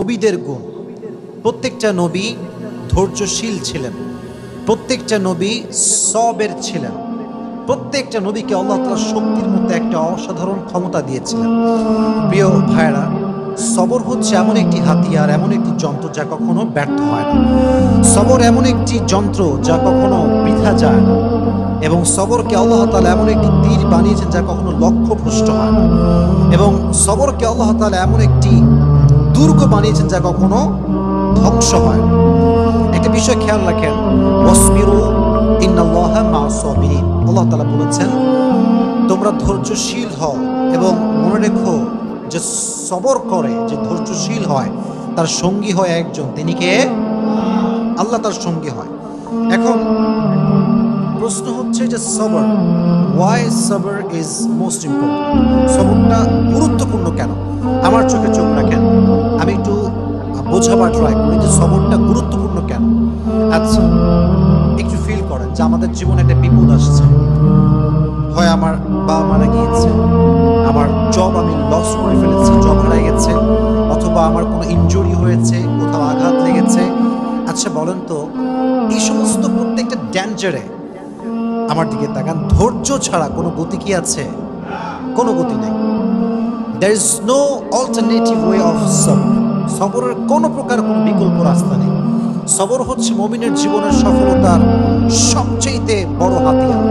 নবীদের গুণ। প্রত্যেকটা নবী ধৈর্যশীল ছিলেন, প্রত্যেকটা নবী সবের ছিলেন, প্রত্যেকটা নবীকে আল্লাহ তাআলা শক্তির মধ্যে একটা অসাধারণ ক্ষমতা দিয়েছিলেন। প্রিয় ভাইরা, সবর হচ্ছে এমন একটি হাতিয়ার, এমন একটি যন্ত্র যা কখনো ব্যর্থ হয় না। সবর এমন একটি যন্ত্র যা কখনো বৃথা যায় না, এবং সবরকে আল্লাহ তাআলা এমন একটি তীর বানিয়েছেন যা কখনো লক্ষ্যভ্রষ্ট হয় না, এবং সবরকে আল্লাহ তাআলা এমন একটি দুর্গ বানিয়েছেন যা কখনো ধ্বংস হয় না। একটা বিষয় খেয়াল রাখেন, ওয়াসবিরু ইন্নাল্লাহা মা'আস সাবিরিন। আল্লাহ তাআলা বলেছেন তোমরা ধৈর্যশীল হও, এবং মনে রেখো যে সবর করে, যে ধৈর্যশীল হয়, তার সঙ্গী হয় একজন, তিনি কে? আল্লাহ তার সঙ্গী হয়। এখন প্রশ্ন হচ্ছে যে সবর, ওয়াই সবর ইজ মোস্ট ইম্পর্টেন্ট? সবরটা গুরুত্বপূর্ণ কেন? আমার চোখে চোখ রাখেন, আমি একটু বোঝাবার ট্রাই করি যে সবরটা গুরুত্বপূর্ণ কেন। আচ্ছা, একটু ফিল করেন যে আমাদের জীবনে একটা বিপদ আসছে, হয় আমার বাবা মারা গিয়েছে, আমার জব আমি লস করে ফেলেছি, জব হারিয়ে গেছে, অথবা আমার কোনো ইনজুরি হয়েছে, কোথাও আঘাত লেগেছে। আচ্ছা বলেন তো, এই সমস্ত প্রত্যেকটা ড্যাঞ্জারে আমার দিকে তাকান, ধৈর্য ছাড়া কোনো গতি কি আছে? কোনো গতি নেই। There is no alternative way of sabr. সবরের কোনো প্রকার কোনো বিকল্প রাস্তা নেই। সবর হচ্ছে মুমিনের জীবনের সফলতার সবচেয়ে বড় হাতিয়ার।